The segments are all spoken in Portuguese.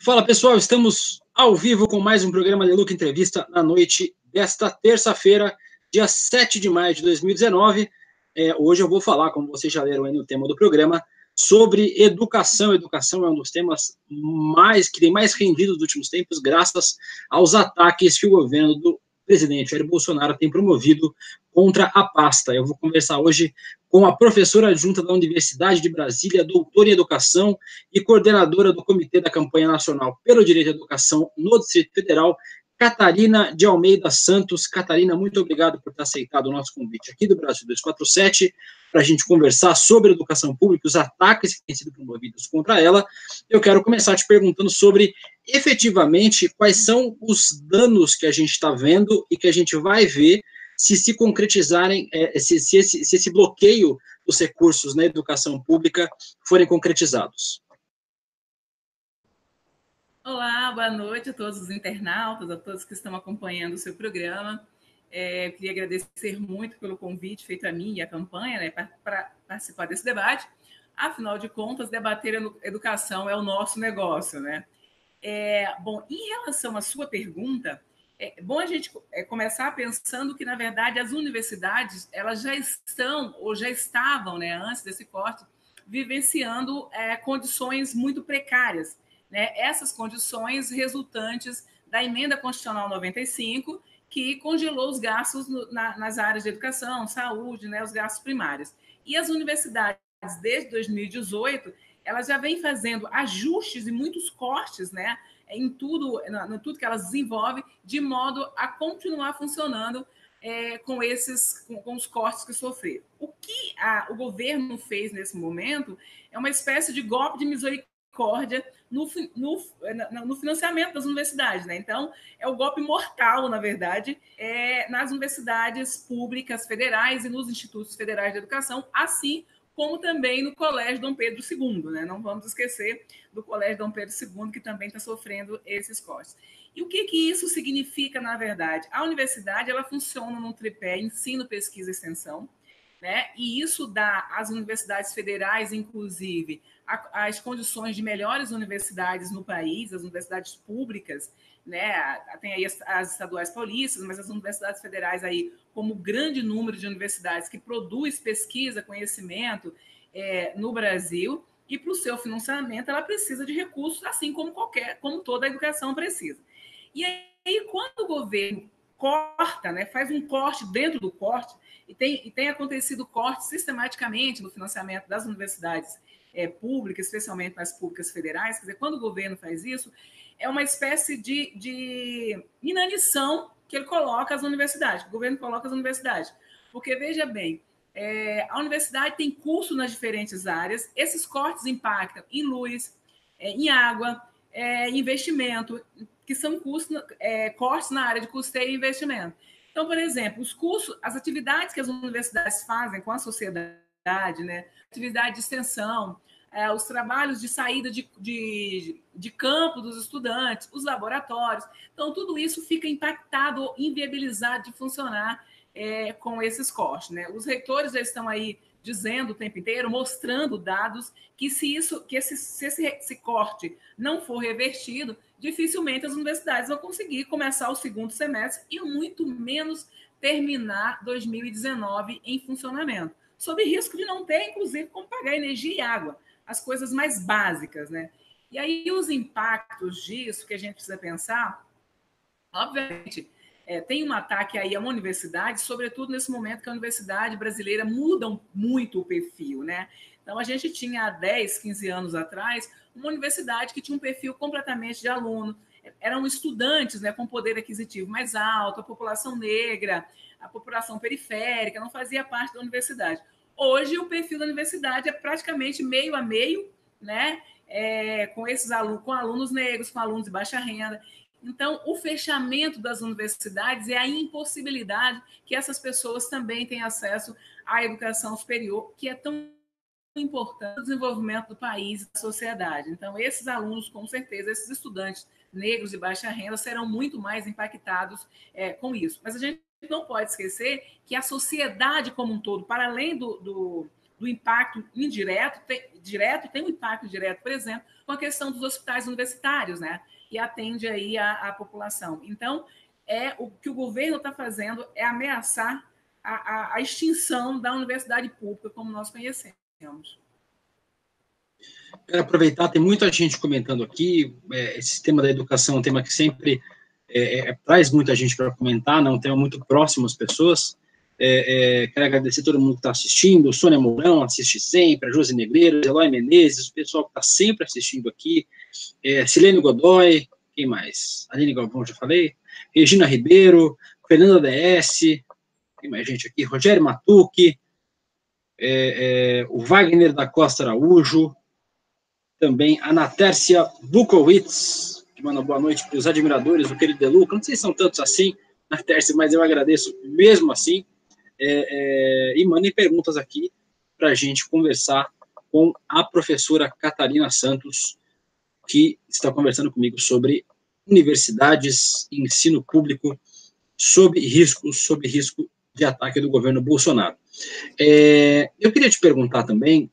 Fala pessoal, estamos ao vivo com mais um programa Leluc Entrevista na noite desta terça-feira, dia 7 de maio de 2019. Hoje eu vou falar, como vocês já leram aí no tema do programa, sobre educação. Educação é um dos temas que tem mais rendido nos últimos tempos, graças aos ataques que o governo do presidente Jair Bolsonaro tem promovido contra a pasta. Eu vou conversar hoje com a professora adjunta da Universidade de Brasília, doutora em Educação e coordenadora do Comitê da Campanha Nacional pelo Direito à Educação no Distrito Federal, Catarina de Almeida Santos. Catarina, muito obrigado por ter aceitado o nosso convite aqui do Brasil 247 para a gente conversar sobre educação pública, os ataques que têm sido promovidos contra ela. Eu quero começar te perguntando sobre, efetivamente, quais são os danos que a gente está vendo e que a gente vai ver se concretizarem, se esse bloqueio dos recursos na educação pública forem concretizados. Olá, boa noite a todos os internautas, a todos que estão acompanhando o seu programa. Eu queria agradecer muito pelo convite feito a mim e à campanha, né, para participar desse debate. Afinal de contas, debater educação é o nosso negócio, né? Bom, em relação à sua pergunta, é bom a gente começar pensando que, na verdade, as universidades elas já estão, ou já estavam, né, antes desse corte, vivenciando condições muito precárias, né? Essas condições resultantes da Emenda Constitucional 95, que congelou os gastos nas áreas de educação, saúde, né, os gastos primários. E as universidades, desde 2018, elas já vêm fazendo ajustes e muitos cortes, né, em tudo que elas desenvolvem, de modo a continuar funcionando com os cortes que sofreram. O que o governo fez nesse momento é uma espécie de golpe de misericórdia no financiamento das universidades, né? Então, é o golpe mortal, na verdade, nas universidades públicas federais e nos institutos federais de educação, assim como também no Colégio Dom Pedro II, né? Não vamos esquecer do Colégio Dom Pedro II, que também está sofrendo esses cortes. E o que isso significa, na verdade? A universidade ela funciona num tripé ensino, pesquisa e extensão, né? E isso dá às universidades federais, inclusive, as condições de melhores universidades no país, as universidades públicas, né? Tem aí as estaduais paulistas, mas as universidades federais aí, como grande número de universidades que produz pesquisa, conhecimento no Brasil, e para o seu financiamento ela precisa de recursos, assim como toda a educação precisa. E aí, quando o governo corta, né, faz um corte dentro do corte, e tem acontecido corte sistematicamente no financiamento das universidades públicas, especialmente nas públicas federais, quer dizer, quando o governo faz isso, é uma espécie de inanição que ele coloca às universidades, que o governo coloca às universidades. Porque, veja bem, a universidade tem curso nas diferentes áreas, esses cortes impactam em luz, em água, em investimento, que são cortes na área de custeio e investimento. Então, por exemplo, os cursos, as atividades que as universidades fazem com a sociedade, né, atividade de extensão, os trabalhos de saída de campo dos estudantes, os laboratórios. Então, tudo isso fica impactado, inviabilizado de funcionar com esses cortes, né? Os reitores já estão aí dizendo o tempo inteiro, mostrando dados, que se esse corte não for revertido, dificilmente as universidades vão conseguir começar o segundo semestre e muito menos terminar 2019 em funcionamento, sob risco de não ter, inclusive, como pagar energia e água, as coisas mais básicas, né? E aí os impactos disso que a gente precisa pensar, obviamente, tem um ataque aí a uma universidade, sobretudo nesse momento que a universidade brasileira muda muito o perfil, né? Então, a gente tinha há 10, 15 anos atrás uma universidade que tinha um perfil completamente de aluno, eram estudantes, né, com poder aquisitivo mais alto, a população negra, a população periférica, não fazia parte da universidade. Hoje, o perfil da universidade é praticamente meio a meio, né? Com esses alunos, com alunos negros, com alunos de baixa renda. Então, o fechamento das universidades é a impossibilidade que essas pessoas também tenham acesso à educação superior, que é tão importante no desenvolvimento do país e da sociedade. Então, esses alunos, com certeza, esses estudantes negros de baixa renda serão muito mais impactados com isso. Mas a gente não pode esquecer que a sociedade como um todo, para além do do impacto indireto, tem um impacto direto, por exemplo, com a questão dos hospitais universitários, né? E atende aí a população. Então, o que o governo está fazendo é ameaçar a extinção da universidade pública como nós conhecemos. Quero aproveitar, tem muita gente comentando aqui, esse tema da educação é um tema que sempre traz muita gente para comentar, não é um tema muito próximo às pessoas. Quero agradecer a todo mundo que está assistindo, Sônia Mourão assiste sempre, a Josi Negreiros, Eloy Menezes, o pessoal que está sempre assistindo aqui, Silene Godoy, quem mais? Aline Galvão, já falei, Regina Ribeiro, Fernanda DS, tem mais gente aqui, Rogério Matucci, o Wagner da Costa Araújo, também a Natércia Bukowitz, que manda boa noite para os admiradores do querido De Luca. Não sei se são tantos assim, Natércia, mas eu agradeço mesmo assim. E mandem perguntas aqui para a gente conversar com a professora Catarina Santos, que está conversando comigo sobre universidades e ensino público sob risco de ataque do governo Bolsonaro. Eu queria te perguntar também,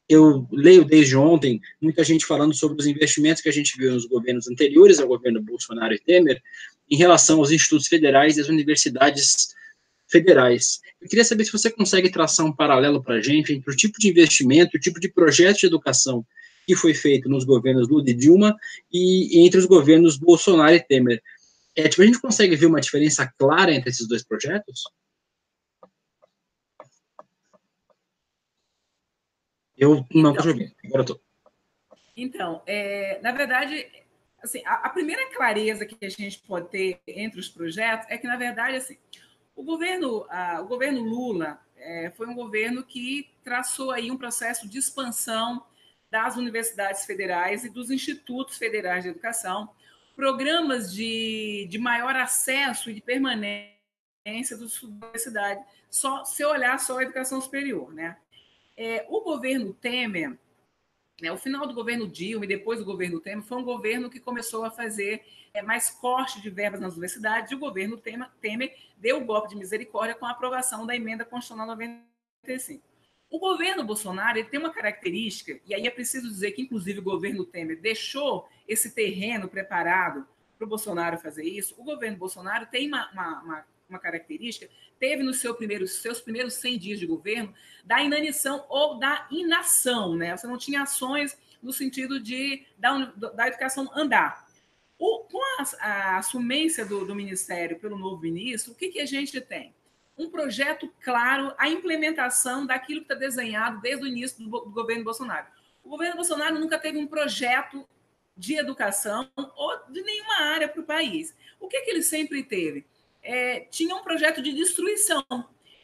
eu leio desde ontem muita gente falando sobre os investimentos que a gente viu nos governos anteriores ao governo Bolsonaro e Temer em relação aos institutos federais e às universidades federais. Eu queria saber se você consegue traçar um paralelo para a gente entre o tipo de investimento, o tipo de projeto de educação que foi feito nos governos Lula e Dilma e entre os governos Bolsonaro e Temer. A gente consegue ver uma diferença clara entre esses dois projetos? Eu não estou jogando, agora estou. Então, na verdade, assim, a primeira clareza que a gente pode ter entre os projetos é que, na verdade, assim, o governo Lula foi um governo que traçou aí um processo de expansão das universidades federais e dos institutos federais de educação, programas de maior acesso e de permanência do estudo da universidade, se olhar só a educação superior, né? O governo Temer, o final do governo Dilma e depois do governo Temer, foi um governo que começou a fazer mais corte de verbas nas universidades, e o governo Temer deu o golpe de misericórdia com a aprovação da emenda constitucional 95. O governo Bolsonaro ele tem uma característica, e aí é preciso dizer que, inclusive, o governo Temer deixou esse terreno preparado para o Bolsonaro fazer isso. O governo Bolsonaro tem uma característica, teve nos seus primeiros 100 dias de governo, da inanição ou da inação, né? Você não tinha ações no sentido da educação andar. Com a assumência do ministério pelo novo ministro, o que a gente tem? Um projeto claro, a implementação daquilo que está desenhado desde o início do governo Bolsonaro. O governo Bolsonaro nunca teve um projeto de educação ou de nenhuma área para o país. O que ele sempre teve? Tinha um projeto de destruição.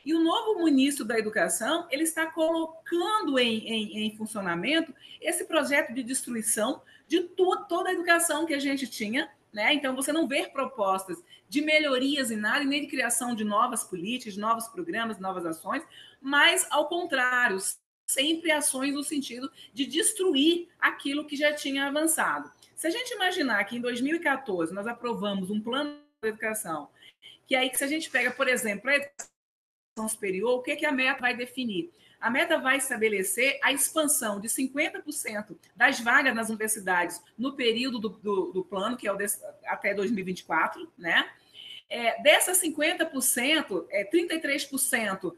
E o novo ministro da Educação ele está colocando em funcionamento esse projeto de destruição de toda a educação que a gente tinha, né? Então, você não vê propostas de melhorias em nada, nem de criação de novas políticas, de novos programas, novas ações, mas, ao contrário, sempre ações no sentido de destruir aquilo que já tinha avançado. Se a gente imaginar que em 2014 nós aprovamos um plano de educação, que aí, se a gente pega, por exemplo, a educação superior, o que a meta vai definir? A meta vai estabelecer a expansão de 50% das vagas nas universidades no período do plano, que é até 2024, né? Dessas 50%, 33%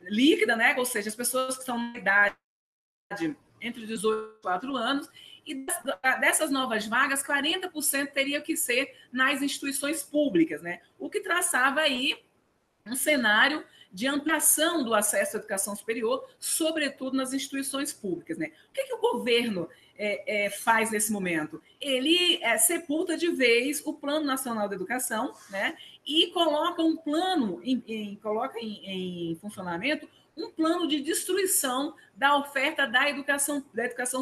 líquida, né? Ou seja, as pessoas que estão na idade entre 18 e 4 anos, e dessas novas vagas, 40% teria que ser nas instituições públicas, né? O que traçava aí um cenário de ampliação do acesso à educação superior, sobretudo nas instituições públicas, né? O que o governo faz nesse momento? Ele sepulta de vez o Plano Nacional da Educação, né? E coloca um plano, coloca em funcionamento um plano de destruição da oferta da educação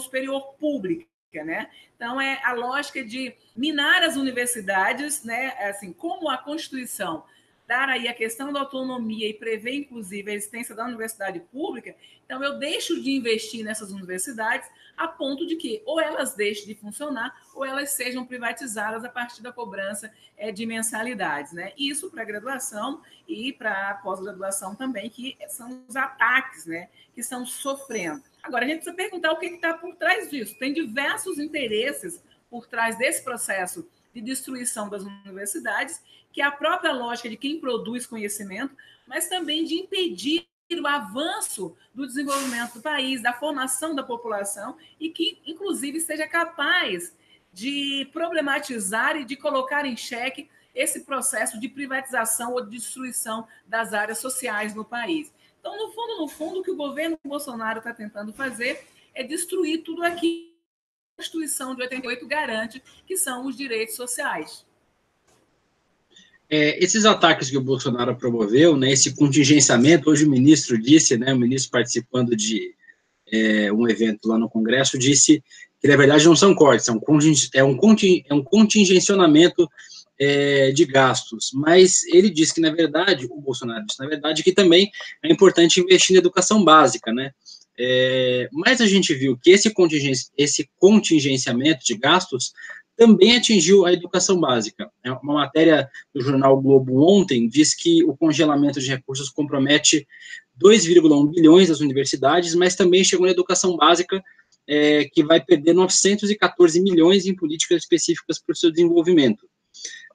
superior pública, né? Então, a lógica de minar as universidades, né? Assim, como a Constituição dar aí a questão da autonomia e prevê, inclusive, a existência da universidade pública, Então, eu deixo de investir nessas universidades a ponto de que ou elas deixem de funcionar ou elas sejam privatizadas a partir da cobrança de mensalidades, né? Isso para a graduação e para a pós-graduação também, que são os ataques, né, que estão sofrendo. Agora, a gente precisa perguntar o que está por trás disso. Tem diversos interesses por trás desse processo de destruição das universidades, que é a própria lógica de quem produz conhecimento, mas também de impedir o avanço do desenvolvimento do país, da formação da população, e que, inclusive, seja capaz de problematizar e de colocar em xeque esse processo de privatização ou de destruição das áreas sociais no país. Então, no fundo, o que o governo Bolsonaro está tentando fazer é destruir tudo aquilo que a Constituição de 88 garante, que são os direitos sociais. Esses ataques que o Bolsonaro promoveu, né, esse contingenciamento, hoje o ministro disse, né, o ministro participando de um evento lá no Congresso, disse que, na verdade, não são cortes, é um contingenciamento de gastos, mas ele disse que, na verdade, o Bolsonaro disse, na verdade, que também é importante investir na educação básica, né, mas a gente viu que esse contingenciamento de gastos também atingiu a educação básica. Uma matéria do jornal Globo ontem diz que o congelamento de recursos compromete 2,1 bilhões das universidades, mas também chegou na educação básica, que vai perder 914 milhões em políticas específicas para o seu desenvolvimento.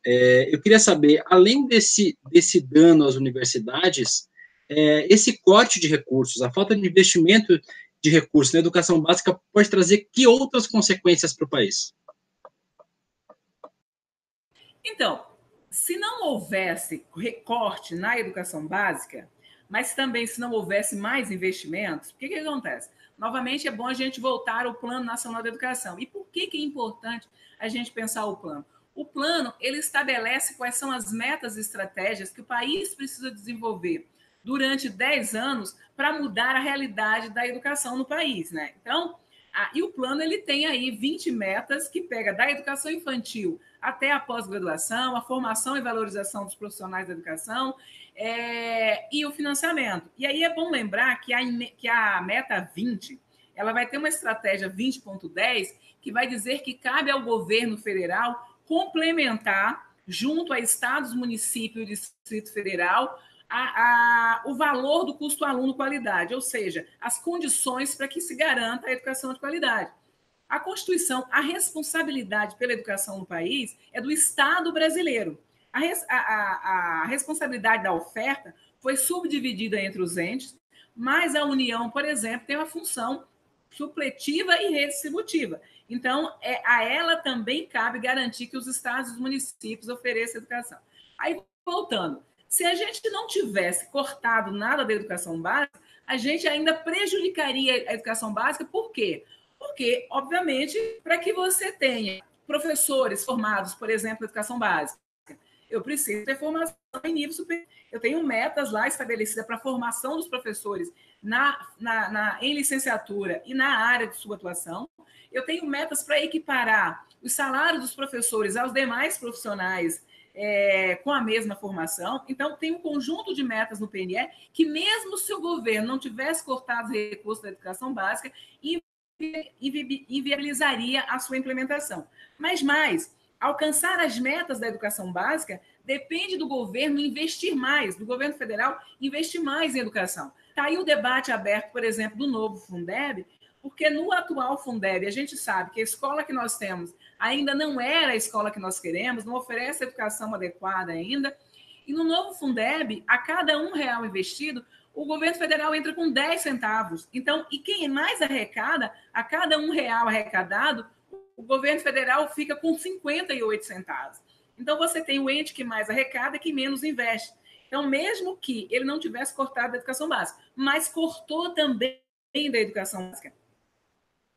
Eu queria saber, além desse dano às universidades, esse corte de recursos, a falta de investimento de recursos na educação básica pode trazer que outras consequências para o país? Então, se não houvesse recorte na educação básica, mas também se não houvesse mais investimentos, o que acontece? Novamente, é bom a gente voltar ao Plano Nacional da Educação. E por que é importante a gente pensar o plano? O plano, ele estabelece quais são as metas e estratégias que o país precisa desenvolver durante 10 anos para mudar a realidade da educação no país, né? Então, e o plano, ele tem aí 20 metas que pega da educação infantil até a pós-graduação, a formação e valorização dos profissionais da educação, e o financiamento. E aí é bom lembrar que a meta 20, ela vai ter uma estratégia 20.10, que vai dizer que cabe ao governo federal complementar, junto a estados, municípios e Distrito Federal, o valor do custo aluno qualidade, ou seja, as condições para que se garanta a educação de qualidade. A Constituição, a responsabilidade pela educação no país é do Estado brasileiro. A responsabilidade da oferta foi subdividida entre os entes, mas a União, por exemplo, tem uma função supletiva e redistributiva. Então, a ela também cabe garantir que os estados e os municípios ofereçam educação. Aí, voltando, se a gente não tivesse cortado nada da educação básica, a gente ainda prejudicaria a educação básica. Por quê? Porque, obviamente, para que você tenha professores formados, por exemplo, na educação básica, eu preciso ter formação em nível superior. Eu tenho metas lá estabelecidas para a formação dos professores em licenciatura e na área de sua atuação. Eu tenho metas para equiparar os salários dos professores aos demais profissionais com a mesma formação. Então, tem um conjunto de metas no PNE que, mesmo se o governo não tivesse cortado os recursos da educação básica, inviabilizaria a sua implementação. Mas mais, alcançar as metas da educação básica depende do governo investir mais, do governo federal investir mais em educação. Está aí o debate aberto, por exemplo, do novo Fundeb, porque no atual Fundeb a gente sabe que a escola que nós temos ainda não era a escola que nós queremos, não oferece educação adequada ainda, e no novo Fundeb, a cada R$1 investido, o governo federal entra com 10 centavos. Então, e quem mais arrecada, a cada R$1 arrecadado, o governo federal fica com 58 centavos. Então, você tem o ente que mais arrecada e que menos investe. Então, mesmo que ele não tivesse cortado a educação básica, mas cortou também da educação básica.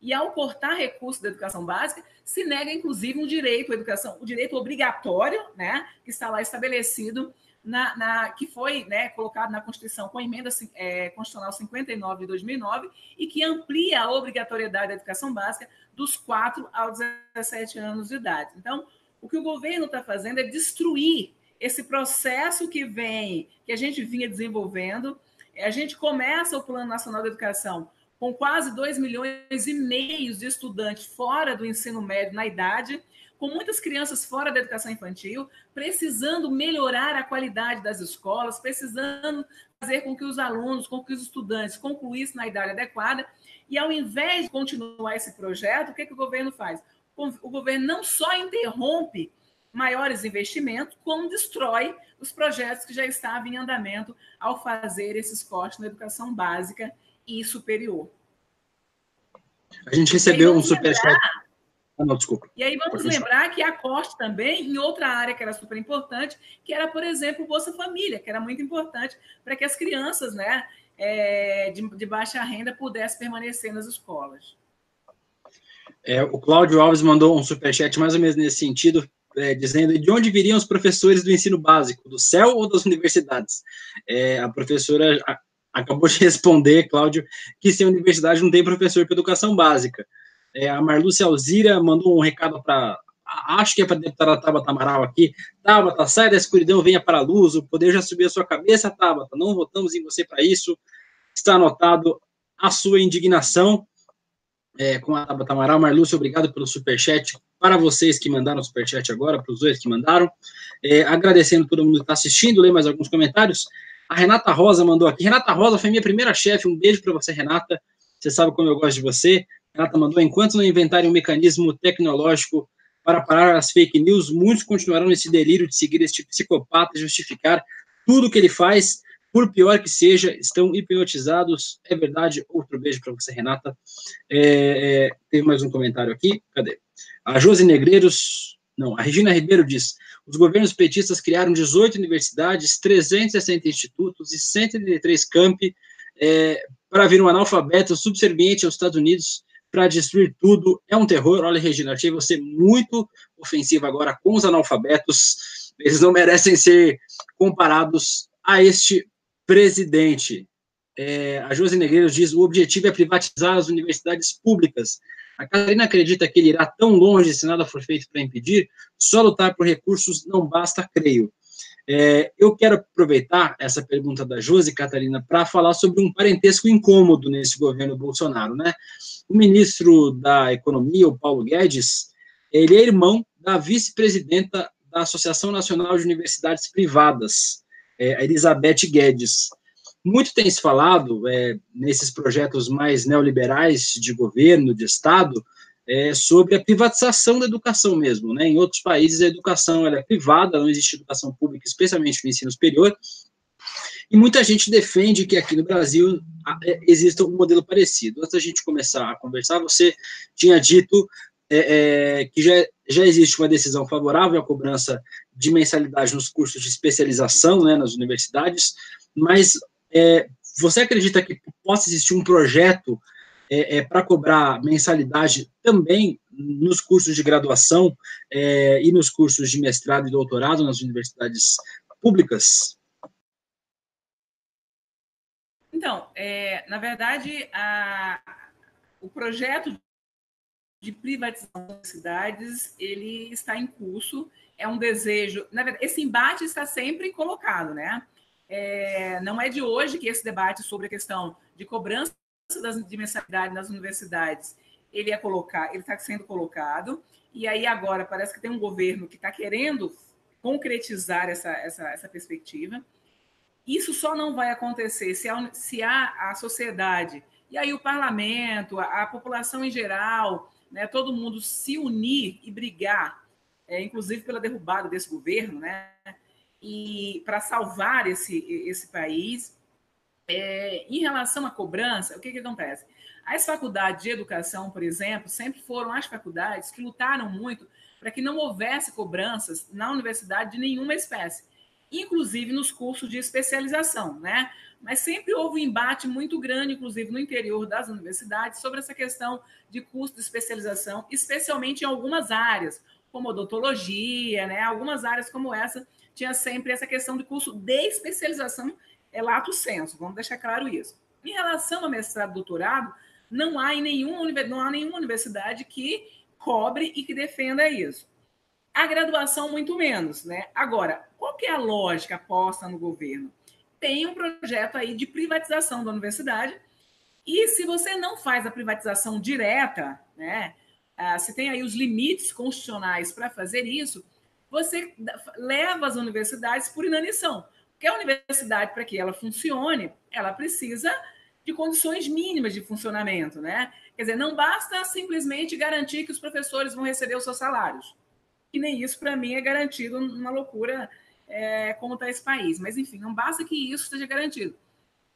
E ao cortar recursos da educação básica, se nega, inclusive, um direito à educação, o direito obrigatório, né, que está lá estabelecido, que foi, né, colocado na Constituição com a emenda constitucional 59 de 2009 e que amplia a obrigatoriedade da educação básica dos 4 aos 17 anos de idade. Então, o que o governo está fazendo é destruir esse processo que a gente vinha desenvolvendo A gente começa o Plano Nacional de Educação com quase 2,5 milhões de estudantes fora do ensino médio na idade, com muitas crianças fora da educação infantil, precisando melhorar a qualidade das escolas, precisando fazer com que os alunos, com que os estudantes concluíssem na idade adequada. E, ao invés de continuar esse projeto, o que o governo faz? O governo não só interrompe maiores investimentos, como destrói os projetos que já estavam em andamento ao fazer esses cortes na educação básica e superior. A gente recebeu um superchat. Não, desculpa. E aí vamos lembrar que há corte também em outra área que era super importante, que era, por exemplo, o Bolsa Família, que era muito importante para que as crianças, né, de baixa renda pudessem permanecer nas escolas. O Cláudio Alves mandou um superchat mais ou menos nesse sentido, dizendo de onde viriam os professores do ensino básico, do céu ou das universidades? A professora acabou de responder, Cláudio, que sem universidade não tem professor para educação básica. A Marlúcia Alzira mandou um recado para, acho que é para a deputada Tabata Amaral aqui. Tabata, sai da escuridão, venha para a luz, o poder já subiu a sua cabeça, Tabata, não votamos em você para isso. Está anotado a sua indignação com a Tabata Amaral. Marlúcia, obrigado pelo superchat. Para vocês que mandaram o superchat agora, para os dois que mandaram. Agradecendo todo mundo que está assistindo, ler mais alguns comentários. A Renata Rosa mandou aqui. Renata Rosa foi minha primeira chefe. Um beijo para você, Renata. Você sabe como eu gosto de você. Renata mandou, enquanto não inventarem um mecanismo tecnológico para parar as fake news, muitos continuarão nesse delírio de seguir este psicopata e justificar tudo que ele faz, por pior que seja, estão hipnotizados. É verdade. Outro beijo para você, Renata. Teve mais um comentário aqui. Cadê? A Josi Negreiros, não, a Regina Ribeiro diz, os governos petistas criaram 18 universidades, 360 institutos e 133 campi para vir um analfabeto subserviente aos Estados Unidos para destruir tudo. É um terror. Olha, Regina, achei você muito ofensiva agora com os analfabetos. Eles não merecem ser comparados a este presidente. A Josi Negreiros diz, o objetivo é privatizar as universidades públicas. A Catarina acredita que ele irá tão longe se nada for feito para impedir? Só lutar por recursos não basta, creio. Eu quero aproveitar essa pergunta da Josi, Catarina, para falar sobre um parentesco incômodo nesse governo Bolsonaro, né? O ministro da Economia, o Paulo Guedes, ele é irmão da vice-presidenta da Associação Nacional de Universidades Privadas, a Elizabeth Guedes. Muito tem se falado, nesses projetos mais neoliberais de governo, de Estado, sobre a privatização da educação mesmo, né? Em outros países a educação ela é privada, não existe educação pública, especialmente no ensino superior, e muita gente defende que aqui no Brasil exista um modelo parecido. Antes da gente começar a conversar, você tinha dito que já existe uma decisão favorável à cobrança de mensalidade nos cursos de especialização, né, nas universidades, mas você acredita que possa existir um projeto para cobrar mensalidade também nos cursos de graduação e nos cursos de mestrado e doutorado nas universidades públicas? Então, na verdade, o projeto de privatização das cidades, ele está em curso, é um desejo... Na verdade, esse embate está sempre colocado, né? Não é de hoje que esse debate sobre a questão de cobrança de mensalidade nas universidades, ele está sendo colocado, e aí agora parece que tem um governo que está querendo concretizar essa perspectiva. Isso só não vai acontecer se a sociedade, e aí o parlamento, a população em geral, né, todo mundo se unir e brigar, inclusive pela derrubada desse governo, né, e para salvar esse país. Em relação à cobrança, o que acontece? As faculdades de educação, por exemplo, sempre foram as faculdades que lutaram muito para que não houvesse cobranças na universidade de nenhuma espécie, inclusive nos cursos de especialização, né? Mas sempre houve um embate muito grande, inclusive no interior das universidades, sobre essa questão de curso de especialização, especialmente em algumas áreas, como odontologia, né? Algumas áreas como essa, tinha sempre essa questão de curso de especialização, lato sensu, vamos deixar claro isso. Em relação ao mestrado e doutorado, não há nenhuma universidade que cobre e que defenda isso. A graduação, muito menos, né? Agora, qual que é a lógica posta no governo? tem um projeto aí de privatização da universidade. E se você não faz a privatização direta, né, se tem aí os limites constitucionais para fazer isso, você leva as universidades por inanição. Porque a universidade, para que ela funcione, ela precisa de condições mínimas de funcionamento, né? Quer dizer, não basta simplesmente garantir que os professores vão receber os seus salários. E nem isso, para mim, é garantido numa loucura como está esse país. Mas, enfim, não basta que isso esteja garantido.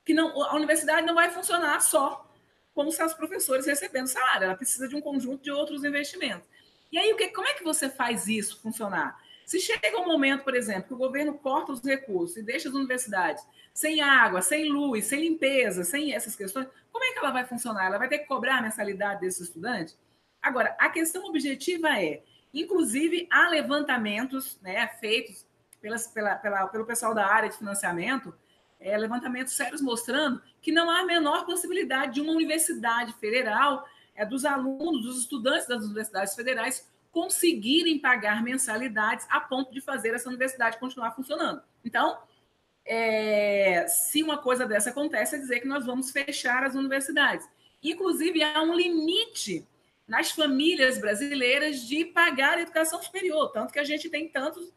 Que não, a universidade não vai funcionar só como se os professores recebendo salário. Ela precisa de um conjunto de outros investimentos. E aí, como é que você faz isso funcionar? Se chega um momento, por exemplo, que o governo corta os recursos e deixa as universidades sem água, sem luz, sem limpeza, sem essas questões, como é que ela vai funcionar? Ela vai ter que cobrar a mensalidade desses estudantes? Agora, a questão objetiva inclusive, há levantamentos, né, feitos pelo pessoal da área de financiamento, levantamentos sérios mostrando que não há a menor possibilidade de uma universidade federal, dos alunos, dos estudantes das universidades federais, conseguirem pagar mensalidades a ponto de fazer essa universidade continuar funcionando. Então, se uma coisa dessa acontece, é dizer que nós vamos fechar as universidades. Inclusive, há um limite nas famílias brasileiras de pagar a educação superior, tanto que a gente tem tantos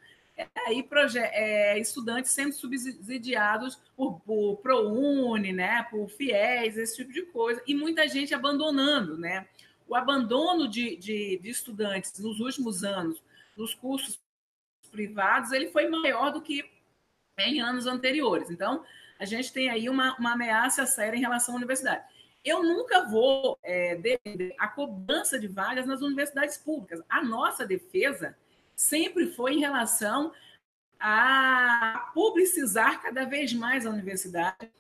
estudantes sendo subsidiados por ProUni, né, por FIES, esse tipo de coisa, e muita gente abandonando, né? O abandono de estudantes nos últimos anos nos cursos privados, ele foi maior do que em anos anteriores. Então, a gente tem aí uma ameaça séria em relação à universidade. Eu nunca vou defender a cobrança de vagas nas universidades públicas. A nossa defesa sempre foi em relação a publicizar cada vez mais a universidade.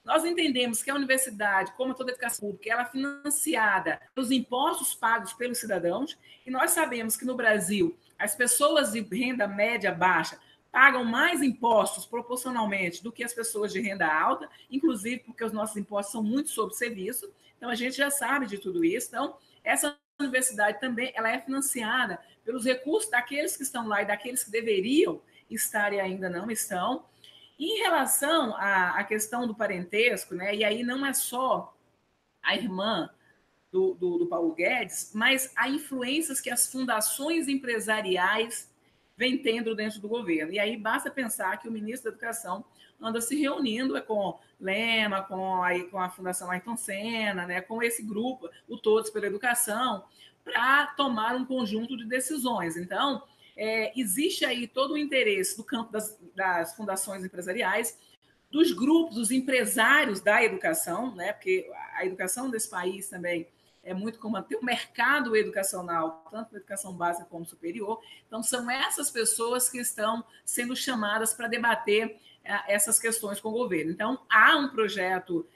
Nós entendemos que a universidade, como toda educação pública, ela é financiada pelos impostos pagos pelos cidadãos, e nós sabemos que no Brasil as pessoas de renda média baixa pagam mais impostos proporcionalmente do que as pessoas de renda alta, inclusive porque os nossos impostos são muito sobre serviço. Então, a gente já sabe de tudo isso. Então, essa universidade também ela é financiada pelos recursos daqueles que estão lá e daqueles que deveriam estar e ainda não estão. E em relação à questão do parentesco, né, e aí não é só a irmã do Paulo Guedes, mas há influências que as fundações empresariais vêm tendo dentro do governo. E aí basta pensar que o ministro da Educação anda se reunindo com Lema, com a Fundação Ayrton Senna, né, com esse grupo, o Todos pela Educação, para tomar um conjunto de decisões. Então, existe aí todo o interesse do campo das fundações empresariais, dos grupos, dos empresários da educação, né? Porque a educação desse país também é muito como ter um mercado educacional, tanto para educação básica como superior. Então, são essas pessoas que estão sendo chamadas para debater essas questões com o governo. Então, há um projeto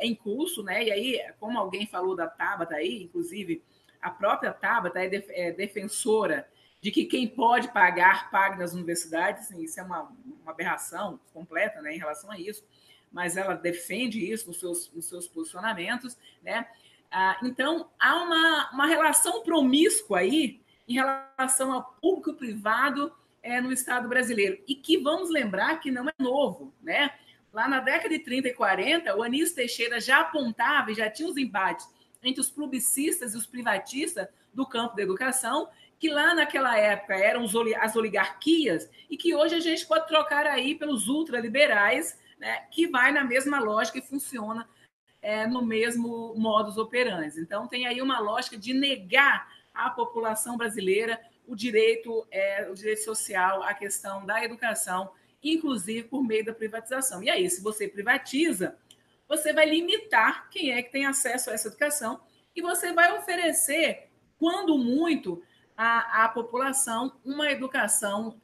em curso, né? E aí, como alguém falou da Tabata aí, inclusive a própria Tabata é defensora de que quem pode pagar, pague nas universidades. Assim, isso é uma aberração completa, né, em relação a isso, mas ela defende isso nos seus posicionamentos, né? Então, há uma relação promíscua aí em relação ao público-privado no Estado brasileiro, e que vamos lembrar que não é novo, né? Lá na década de 30 e 40, o Anísio Teixeira já apontava e já tinha os embates entre os publicistas e os privatistas do campo da educação, que lá naquela época eram as oligarquias, e que hoje a gente pode trocar aí pelos ultraliberais, né, que vai na mesma lógica e funciona no mesmo modus operandi. Então, tem aí uma lógica de negar à população brasileira o direito social, a questão da educação, inclusive por meio da privatização. E aí, se você privatiza, você vai limitar quem é que tem acesso a essa educação e você vai oferecer, quando muito, à população uma educação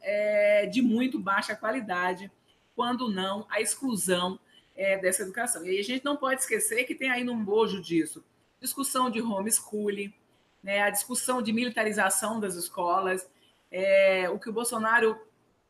de muito baixa qualidade, quando não a exclusão dessa educação. E aí a gente não pode esquecer que tem aí no bojo disso discussão de homeschooling, né, a discussão de militarização das escolas, o que o Bolsonaro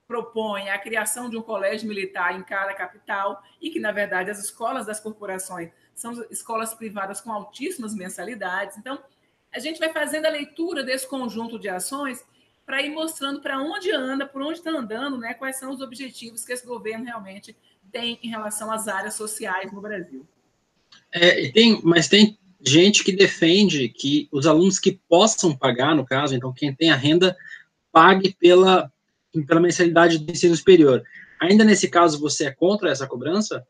propõe a criação de um colégio militar em cada capital, e que, na verdade, as escolas das corporações são escolas privadas com altíssimas mensalidades. Então, a gente vai fazendo a leitura desse conjunto de ações para ir mostrando para onde anda, por onde está andando, né? Quais são os objetivos que esse governo realmente tem em relação às áreas sociais no Brasil. Mas tem gente que defende que os alunos que possam pagar, no caso, então quem tem a renda, pague pela mensalidade do ensino superior. Ainda nesse caso, você é contra essa cobrança?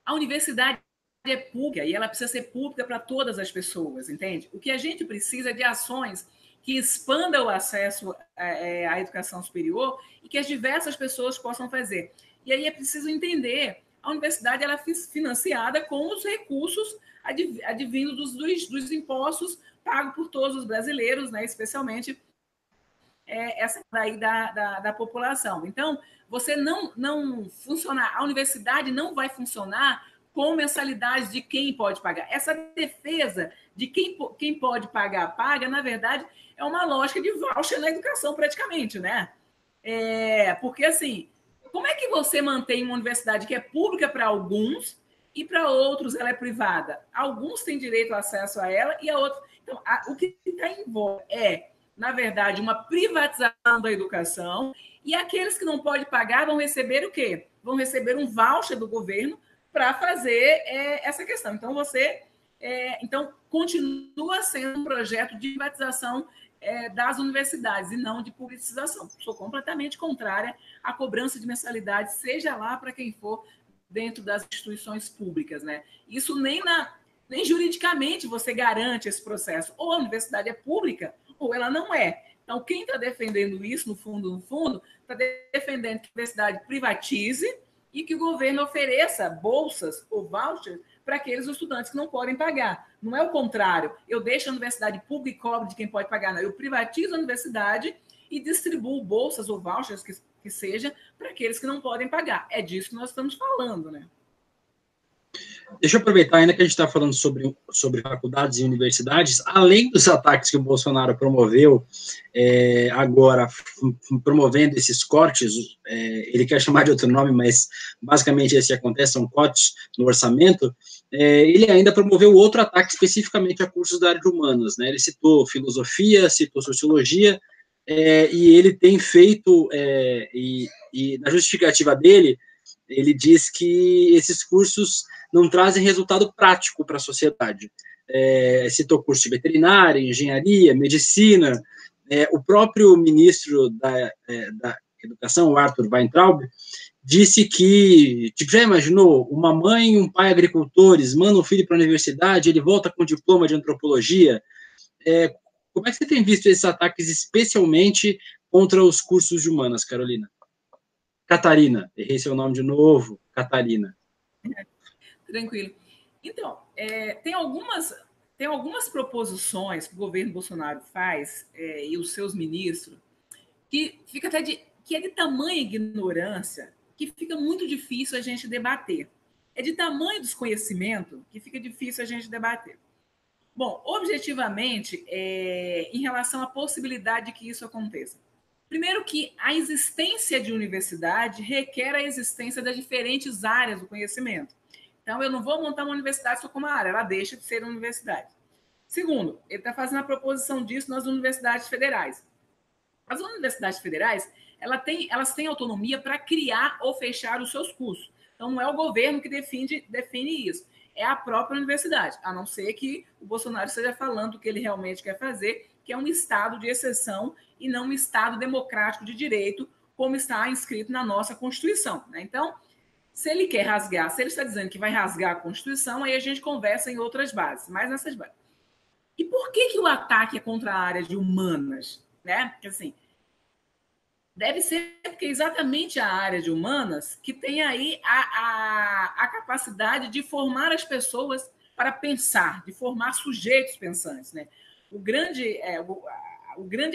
A universidade é pública e ela precisa ser pública para todas as pessoas, entende? O que a gente precisa é de ações que expandam o acesso à educação superior e que as diversas pessoas possam fazer. E aí é preciso entender, a universidade ela é financiada com os recursos advindos dos impostos pagos por todos os brasileiros, né? Especialmente essa daí da população. Então, você não funcionar, a universidade não vai funcionar com mensalidade de quem pode pagar. Essa defesa de quem pode pagar, paga, na verdade, é uma lógica de voucher na educação, praticamente, né? Porque, assim, como é que você mantém uma universidade que é pública para alguns e para outros ela é privada? Alguns têm direito ao acesso a ela e a outros... Então, o que está em voga na verdade, uma privatização da educação, e aqueles que não podem pagar vão receber o quê? Vão receber um voucher do governo para fazer essa questão. Então, então, continua sendo um projeto de privatização das universidades e não de publicização. Sou completamente contrária à cobrança de mensalidade, seja lá para quem for dentro das instituições públicas, né? Isso nem juridicamente você garante esse processo. Ou a universidade é pública, ou ela não é. Então, quem está defendendo isso, no fundo, está defendendo que a universidade privatize e que o governo ofereça bolsas ou vouchers para aqueles estudantes que não podem pagar. Não é o contrário. Eu deixo a universidade pública e cobro de quem pode pagar. Não. Eu privatizo a universidade e distribuo bolsas ou vouchers, que seja, para aqueles que não podem pagar. É disso que nós estamos falando, né? Deixa eu aproveitar ainda que a gente está falando sobre faculdades e universidades, além dos ataques que o Bolsonaro promoveu agora, promovendo esses cortes, ele quer chamar de outro nome, mas basicamente esse acontece, são cortes no orçamento, ele ainda promoveu outro ataque especificamente a cursos da área de humanas, né? Ele citou filosofia, citou sociologia, e ele tem feito, e na justificativa dele, ele diz que esses cursos não trazem resultado prático para a sociedade. Citou curso de veterinária, engenharia, medicina. O próprio ministro da Educação, o Arthur Weintraub, disse que, tipo, já imaginou, uma mãe e um pai agricultores mandam um filho para a universidade, ele volta com diploma de antropologia. Como é que você tem visto esses ataques, especialmente contra os cursos de humanas, Carolina? Catarina, errei seu nome de novo, Catarina. Tranquilo. Então, tem algumas proposições que o governo Bolsonaro faz, e os seus ministros, que fica que é de tamanha ignorância que fica muito difícil a gente debater. É de tamanho desconhecimento que fica difícil a gente debater. Bom, objetivamente, em relação à possibilidade de que isso aconteça. Primeiro que a existência de universidade requer a existência das diferentes áreas do conhecimento. Então, eu não vou montar uma universidade só com uma área, ela deixa de ser uma universidade. Segundo, ele está fazendo a proposição disso nas universidades federais. As universidades federais, elas têm autonomia para criar ou fechar os seus cursos. Então, não é o governo que define isso, é a própria universidade, a não ser que o Bolsonaro esteja falando o que ele realmente quer fazer, que é um estado de exceção e não um estado democrático de direito, como está inscrito na nossa Constituição, né? Então, se ele quer rasgar, se ele está dizendo que vai rasgar a Constituição, aí a gente conversa em outras bases, mas nessas bases. E por que o ataque é contra a área de humanas? Né? Porque, assim, deve ser porque exatamente a área de humanas que tem aí a capacidade de formar as pessoas para pensar, de formar sujeitos pensantes, né? O grande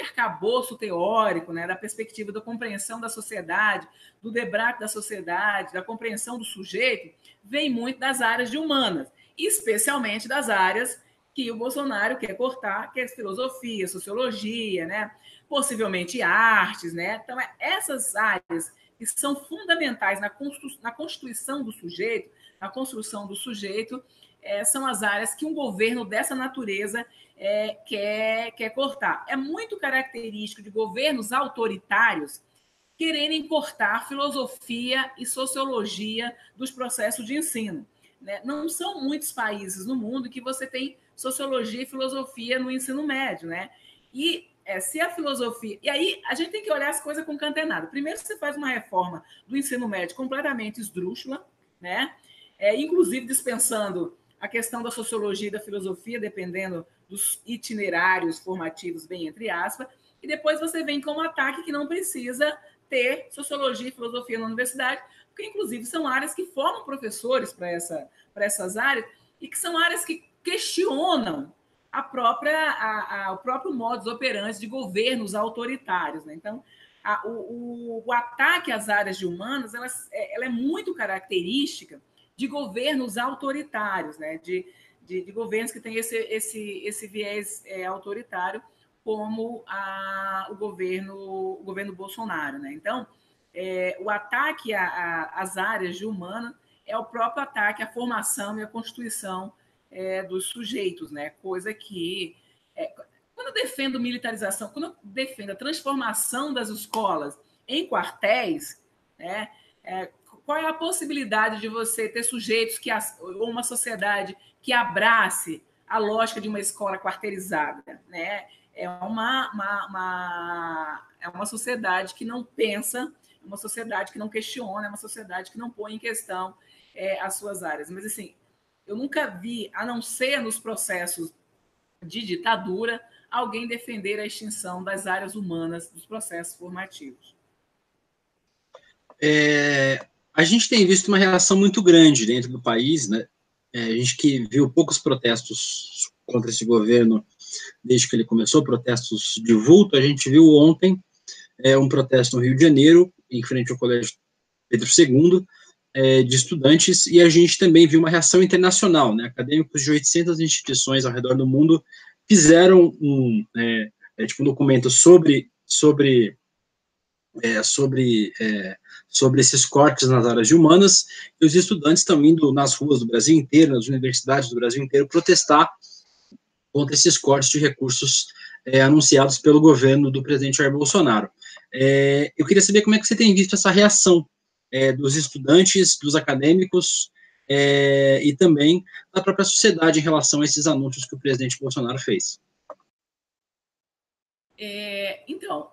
arcabouço teórico, né, da perspectiva da compreensão da sociedade, do debate da sociedade, da compreensão do sujeito, vem muito das áreas de humanas, especialmente das áreas que o Bolsonaro quer cortar, que é filosofia, sociologia, né, possivelmente artes, né? Então, essas áreas que são fundamentais na constituição do sujeito a construção do sujeito, são as áreas que um governo dessa natureza quer cortar. É muito característico de governos autoritários quererem cortar filosofia e sociologia dos processos de ensino. Né? Não são muitos países no mundo que você tem sociologia e filosofia no ensino médio. Né? E se a filosofia... E aí a gente tem que olhar as coisas com cantenado. Primeiro, você faz uma reforma do ensino médio completamente esdrúxula, né? Inclusive dispensando a questão da sociologia e da filosofia, dependendo dos itinerários formativos, bem entre aspas, e depois você vem com um ataque que não precisa ter sociologia e filosofia na universidade, porque, inclusive, são áreas que formam professores para essas áreas e que são áreas que questionam o próprio modus operandi de governos autoritários. Né? Então, o ataque às áreas de humanas ela é muito característica de governos autoritários, né? de governos que têm esse viés autoritário, como o governo Bolsonaro. Né? Então, o ataque às áreas de humana é o próprio ataque à formação e à constituição dos sujeitos, né? Coisa que... quando eu defendo militarização, quando eu defendo a transformação das escolas em quartéis, né? Qual é a possibilidade de você ter sujeitos ou uma sociedade que abrace a lógica de uma escola quarteirizada? Né? É uma sociedade que não pensa, é uma sociedade que não questiona, é uma sociedade que não põe em questão as suas áreas. Mas, assim, eu nunca vi, a não ser nos processos de ditadura, alguém defender a extinção das áreas humanas dos processos formativos. A gente tem visto uma reação muito grande dentro do país, né? A gente que viu poucos protestos contra esse governo desde que ele começou, protestos de vulto. A gente viu ontem um protesto no Rio de Janeiro, em frente ao Colégio Pedro II, de estudantes, e a gente também viu uma reação internacional, né? Acadêmicos de 800 instituições ao redor do mundo fizeram um documento sobre esses cortes nas áreas de humanas, e os estudantes estão indo nas ruas do Brasil inteiro, nas universidades do Brasil inteiro, protestar contra esses cortes de recursos anunciados pelo governo do presidente Jair Bolsonaro. Eu queria saber como é que você tem visto essa reação dos estudantes, dos acadêmicos e também da própria sociedade em relação a esses anúncios que o presidente Bolsonaro fez. Então,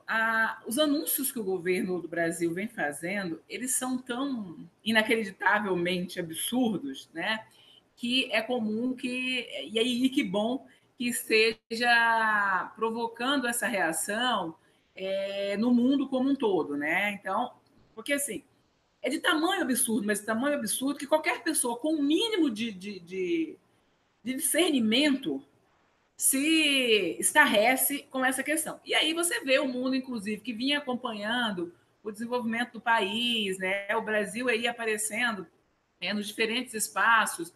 os anúncios que o governo do Brasil vem fazendo, eles são tão inacreditavelmente absurdos, né, que é comum e aí que bom que esteja provocando essa reação no mundo como um todo, né? Então, porque assim, é de tamanho absurdo, mas de tamanho absurdo que qualquer pessoa com um mínimo de discernimento se estarrece com essa questão. E aí você vê o mundo, inclusive, que vinha acompanhando o desenvolvimento do país, né? O Brasil aí aparecendo nos diferentes espaços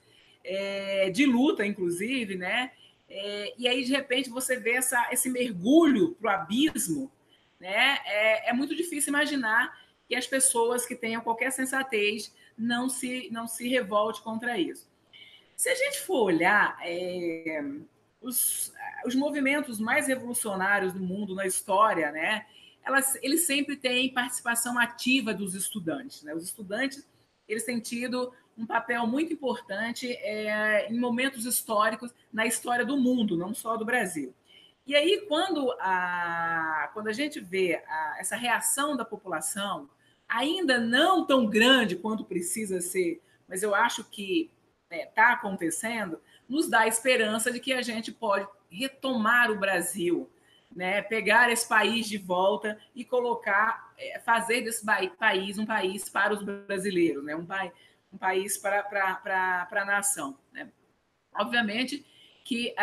de luta, inclusive, né? E aí, de repente, você vê esse mergulho para o abismo, né? É muito difícil imaginar que as pessoas que tenham qualquer sensatez não se revolte contra isso. Se a gente for olhar os movimentos mais revolucionários do mundo na história, né? Eles sempre têm participação ativa dos estudantes. Né? Os estudantes eles têm tido um papel muito importante em momentos históricos na história do mundo, não só do Brasil. E aí, quando a gente vê essa reação da população, ainda não tão grande quanto precisa ser, mas eu acho que está acontecendo, nos dá a esperança de que a gente pode retomar o Brasil, né? Pegar esse país de volta e fazer desse país um país para os brasileiros, né? Um país para a nação. Né? Obviamente que...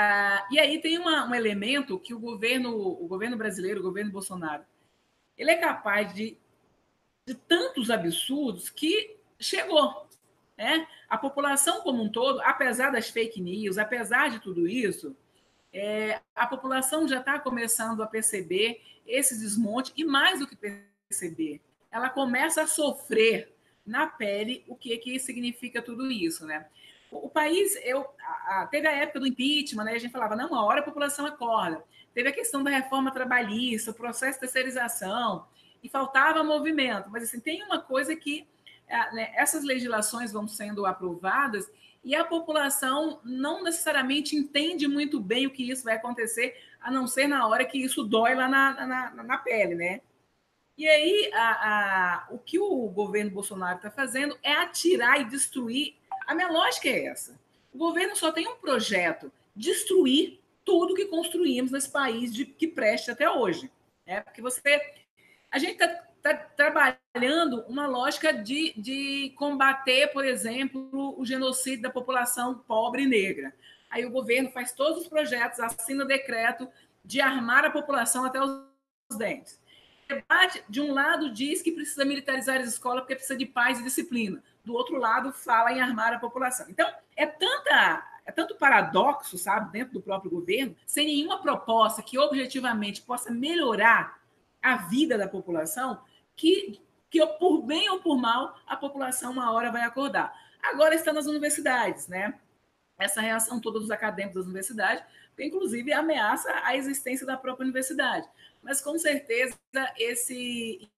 e aí tem um elemento que o governo brasileiro, o governo Bolsonaro, ele é capaz de tantos absurdos que chegou. Né? A população como um todo, apesar das fake news, apesar de tudo isso, a população já está começando a perceber esse desmonte e, mais do que perceber, ela começa a sofrer na pele o que significa tudo isso, né? O país, teve a época do impeachment, né? A gente falava, não, uma hora a população acorda. Teve a questão da reforma trabalhista, o processo de terceirização, e faltava movimento. Mas, assim, tem uma coisa que né, essas legislações vão sendo aprovadas e a população não necessariamente entende muito bem o que isso vai acontecer, a não ser na hora que isso dói lá na pele, né? E aí, o que o governo Bolsonaro está fazendo é atirar e destruir. A minha lógica é essa. O governo só tem um projeto: destruir tudo que construímos nesse país que preste até hoje. Né? Porque a gente está trabalhando uma lógica de combater, por exemplo, o genocídio da população pobre e negra. Aí o governo faz todos os projetos, assina decreto de armar a população até os dentes. O debate, de um lado, diz que precisa militarizar as escolas porque precisa de paz e disciplina. Do outro lado, fala em armar a população. Então, é tanto paradoxo, sabe, dentro do próprio governo, sem nenhuma proposta que objetivamente possa melhorar a vida da população, que por bem ou por mal, a população uma hora vai acordar. Agora está nas universidades, né? Essa reação toda dos acadêmicos das universidades, que inclusive ameaça a existência da própria universidade. Mas com certeza esse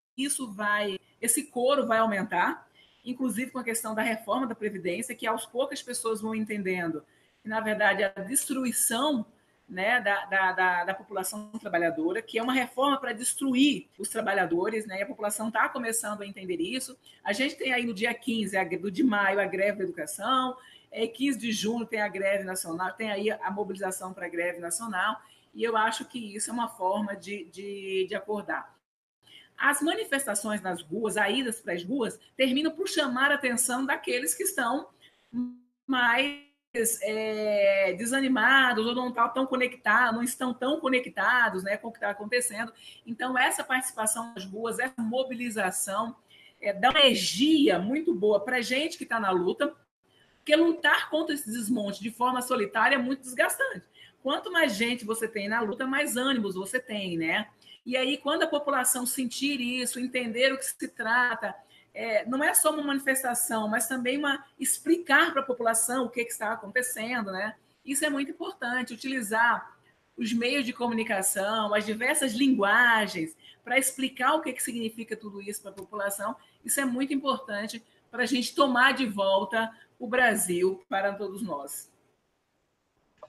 coro vai aumentar, inclusive com a questão da reforma da Previdência, que aos poucos as pessoas vão entendendo que, na verdade, a destruição, né, da população trabalhadora, que é uma reforma para destruir os trabalhadores, né, e a população está começando a entender isso. A gente tem aí no dia 15 de maio a greve da educação, 15 de junho tem a greve nacional, tem aí a mobilização para a greve nacional, e eu acho que isso é uma forma de acordar. As manifestações nas ruas, as idas para as ruas, terminam por chamar a atenção daqueles que estão mais desanimados ou não estão tão conectados, não estão tão conectados, né, com o que está acontecendo. Então, essa participação nas ruas, essa mobilização, dá uma energia muito boa para a gente que está na luta, porque lutar contra esse desmonte de forma solitária é muito desgastante. Quanto mais gente você tem na luta, mais ânimos você tem, né? E aí, quando a população sentir isso, entender o que se trata, não é só uma manifestação, mas também explicar para a população o que está acontecendo, né? Isso é muito importante, utilizar os meios de comunicação, as diversas linguagens, para explicar o que significa tudo isso para a população. Isso é muito importante para a gente tomar de volta o Brasil para todos nós.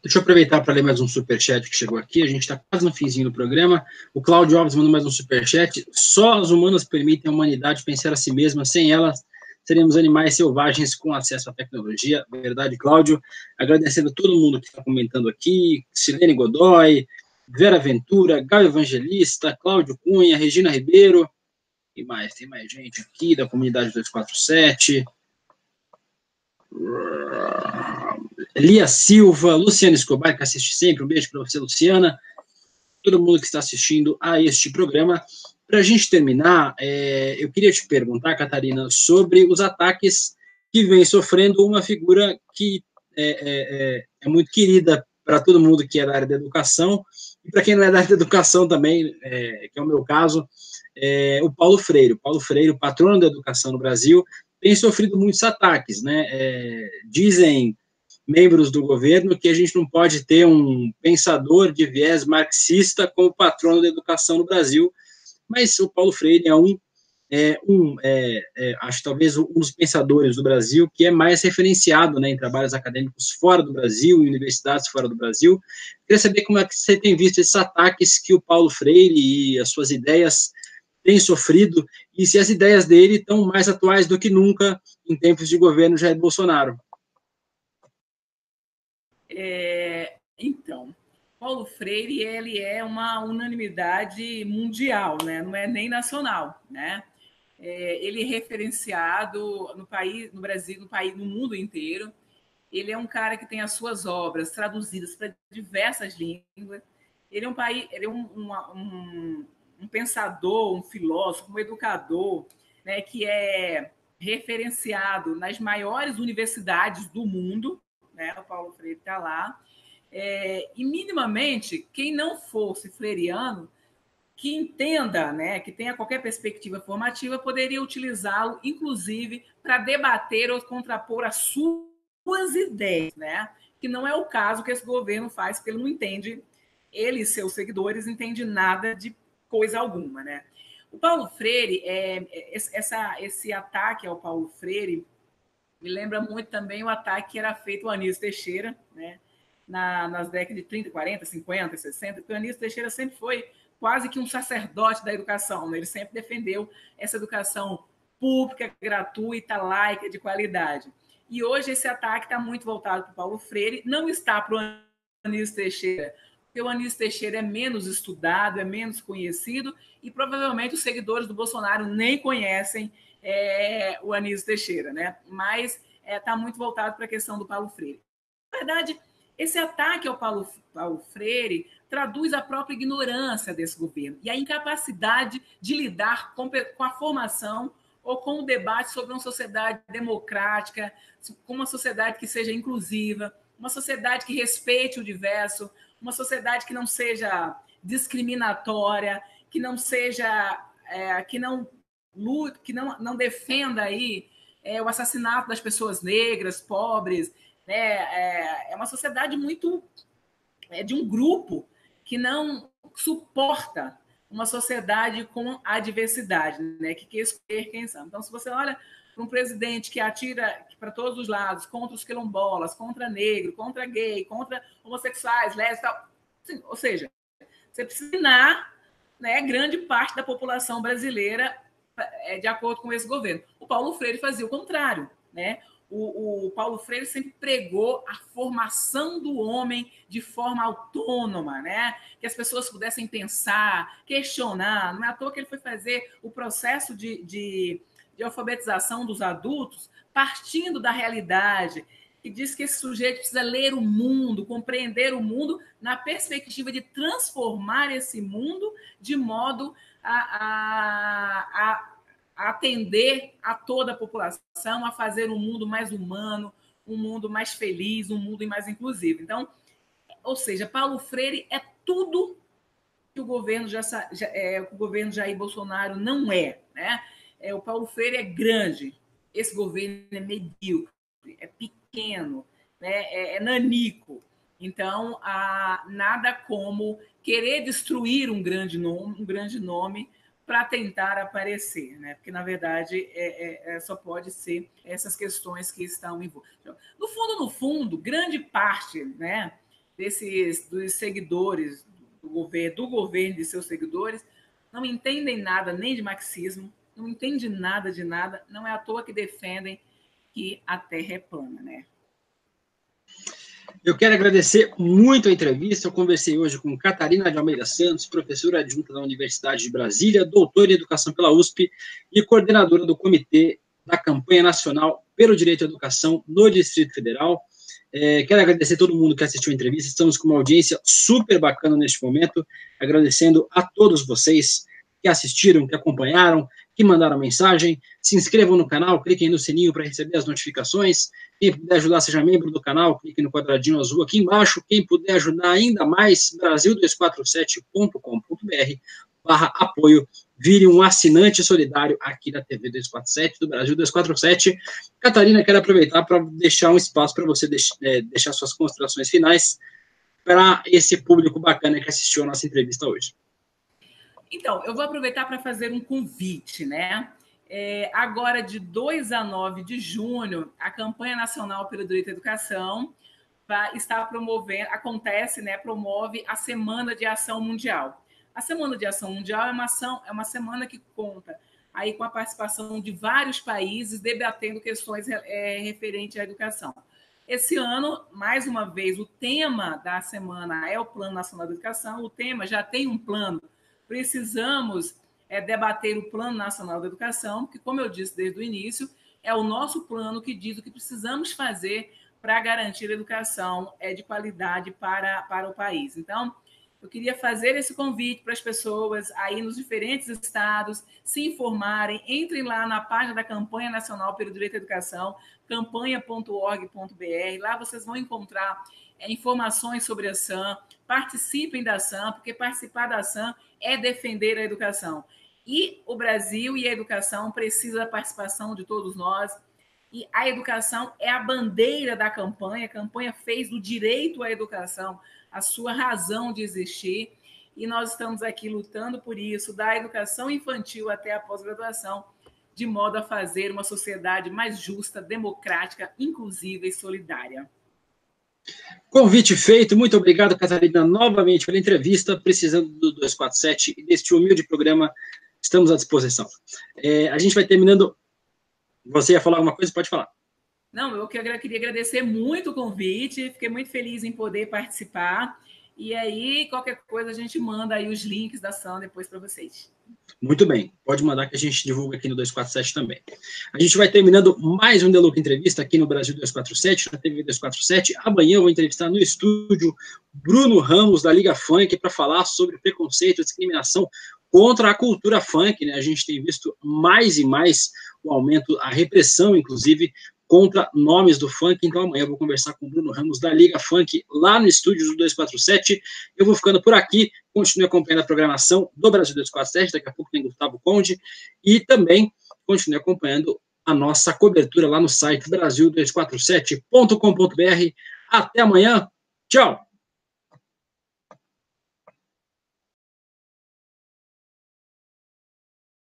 Deixa eu aproveitar para ler mais um superchat que chegou aqui. A gente está quase no finzinho do programa. O Cláudio Alves mandou mais um superchat. Só as humanas permitem a humanidade pensar a si mesma. Sem elas, seremos animais selvagens com acesso à tecnologia. Verdade, Cláudio. Agradecendo a todo mundo que está comentando aqui. Silene Godoy, Vera Ventura, Gal Evangelista, Cláudio Cunha, Regina Ribeiro. E mais, tem mais gente aqui da comunidade 247. Lia Silva, Luciana Escobar, que assiste sempre, um beijo para você, Luciana, todo mundo que está assistindo a este programa. Para a gente terminar, eu queria te perguntar, Catarina, sobre os ataques que vem sofrendo uma figura que é muito querida para todo mundo que é da área da educação, e para quem não é da área da educação também, que é o meu caso, o Paulo Freire. O Paulo Freire, o patrono da educação no Brasil, tem sofrido muitos ataques, né? Dizem membros do governo que a gente não pode ter um pensador de viés marxista como patrono da educação no Brasil, mas o Paulo Freire acho talvez um dos pensadores do Brasil que é mais referenciado, né, em trabalhos acadêmicos fora do Brasil, em universidades fora do Brasil. Queria saber como é que você tem visto esses ataques que o Paulo Freire e as suas ideias têm sofrido, e se as ideias dele estão mais atuais do que nunca em tempos de governo Jair Bolsonaro. Então, Paulo Freire, ele é uma unanimidade mundial, né? Não é nem nacional, né? Ele é referenciado no país, no Brasil, no país, no mundo inteiro. Ele é um cara que tem as suas obras traduzidas para diversas línguas. Ele é um pensador, um filósofo, um educador, né? Que é referenciado nas maiores universidades do mundo, né? O Paulo Freire está lá. E minimamente, quem não fosse freiriano que entenda, né, que tenha qualquer perspectiva formativa, poderia utilizá-lo, inclusive, para debater ou contrapor as suas ideias, né? Que não é o caso que esse governo faz, porque ele não entende, ele e seus seguidores não entendem nada de coisa alguma, né? O Paulo Freire, esse ataque ao Paulo Freire me lembra muito também o ataque que era feito ao Anísio Teixeira, né? Nas décadas de 30, 40, 50, 60, porque o Anísio Teixeira sempre foi quase que um sacerdote da educação, né? Ele sempre defendeu essa educação pública, gratuita, laica, de qualidade. E hoje esse ataque está muito voltado para o Paulo Freire, não está para o Anísio Teixeira, porque o Anísio Teixeira é menos estudado, é menos conhecido, e provavelmente os seguidores do Bolsonaro nem conhecem o Anísio Teixeira, né? Mas está muito voltado para a questão do Paulo Freire. Na verdade, esse ataque ao Paulo Freire traduz a própria ignorância desse governo e a incapacidade de lidar com a formação ou com o debate sobre uma sociedade democrática, com uma sociedade que seja inclusiva, uma sociedade que respeite o diverso, uma sociedade que não seja discriminatória, que não seja, que não lute, que não defenda aí o assassinato das pessoas negras, pobres, né? É uma sociedade muito de um grupo que não suporta uma sociedade com a diversidade, né? Que quer escolher quem são. Então, se você olha para um presidente que atira para todos os lados, contra os quilombolas, contra negro, contra gay, contra homossexuais, lésbicas, assim, ou seja, você precisa ensinar, né, grande parte da população brasileira de acordo com esse governo. O Paulo Freire fazia o contrário, né? O Paulo Freire sempre pregou a formação do homem de forma autônoma, né? Que as pessoas pudessem pensar, questionar. Não é à toa que ele foi fazer o processo de alfabetização dos adultos partindo da realidade, que diz que esse sujeito precisa ler o mundo, compreender o mundo na perspectiva de transformar esse mundo de modo a atender a toda a população, a fazer um mundo mais humano, um mundo mais feliz, um mundo mais inclusivo. Então, ou seja, Paulo Freire é tudo que o governo o governo Jair Bolsonaro não é, né? O Paulo Freire é grande, esse governo é medíocre, é pequeno, né? É nanico. Então, nada como querer destruir um grande nome para tentar aparecer, né? Porque, na verdade, só pode ser essas questões que estão envolvidas. No fundo, grande parte, né, dos seguidores do governo e de seus seguidores não entendem nada nem de marxismo, não entendem nada de nada, não é à toa que defendem que a Terra é plana, né? Eu quero agradecer muito a entrevista. Eu conversei hoje com Catarina de Almeida Santos, professora adjunta da Universidade de Brasília, doutora em Educação pela USP e coordenadora do Comitê da Campanha Nacional pelo Direito à Educação no Distrito Federal. Quero agradecer a todo mundo que assistiu a entrevista. Estamos com uma audiência super bacana neste momento. Agradecendo a todos vocês que assistiram, que acompanharam, que mandaram mensagem. Se inscrevam no canal, cliquem no sininho para receber as notificações. Quem puder ajudar, seja membro do canal, clique no quadradinho azul aqui embaixo. Quem puder ajudar ainda mais, brasil247.com.br/apoio. Vire um assinante solidário aqui da TV 247, do Brasil 247. Catarina, quero aproveitar para deixar um espaço para você deixar suas considerações finais para esse público bacana que assistiu a nossa entrevista hoje. Então, eu vou aproveitar para fazer um convite, né? Agora, de 2 a 9 de junho, a Campanha Nacional pelo Direito à Educação está acontece, né, promove a Semana de Ação Mundial. A Semana de Ação Mundial é uma semana que conta aí com a participação de vários países debatendo questões referentes à educação. Esse ano, mais uma vez, o tema da semana é o Plano Nacional de Educação. O tema já tem um plano. Precisamos debater o Plano Nacional da Educação, que, como eu disse desde o início, é o nosso plano que diz o que precisamos fazer para garantir a educação de qualidade para o país. Então, Eu queria fazer esse convite para as pessoas aí nos diferentes estados se informarem. Entrem lá na página da Campanha Nacional pelo Direito à Educação, campanha.org.br. Lá vocês vão encontrar informações sobre a SAM. Participem da SAM, porque participar da SAM é defender a educação. E o Brasil e a educação precisam da participação de todos nós. E a educação é a bandeira da campanha. A campanha fez do direito à educação a sua razão de existir. E nós estamos aqui lutando por isso, da educação infantil até a pós-graduação, de modo a fazer uma sociedade mais justa, democrática, inclusiva e solidária. Convite feito. Muito obrigado, Catarina, novamente pela entrevista. Precisando do 247 e deste humilde programa, estamos à disposição. A gente vai terminando. Você ia falar alguma coisa? Pode falar. Não, eu queria agradecer muito o convite, fiquei muito feliz em poder participar. E aí, qualquer coisa, a gente manda aí os links da SAM depois para vocês. Muito bem, pode mandar que a gente divulga aqui no 247 também. A gente vai terminando mais um Deluca Entrevista aqui no Brasil 247, na TV 247. Amanhã eu vou entrevistar no estúdio Bruno Ramos, da Liga Funk, para falar sobre preconceito e discriminação contra a cultura funk, né? A gente tem visto mais e mais o aumento, a repressão, inclusive, contra nomes do funk. Então amanhã eu vou conversar com o Bruno Ramos, da Liga Funk, lá no estúdio do 247. Eu vou ficando por aqui, continue acompanhando a programação do Brasil 247, daqui a pouco tem Gustavo Conde, e também continue acompanhando a nossa cobertura lá no site brasil247.com.br. Até amanhã, tchau!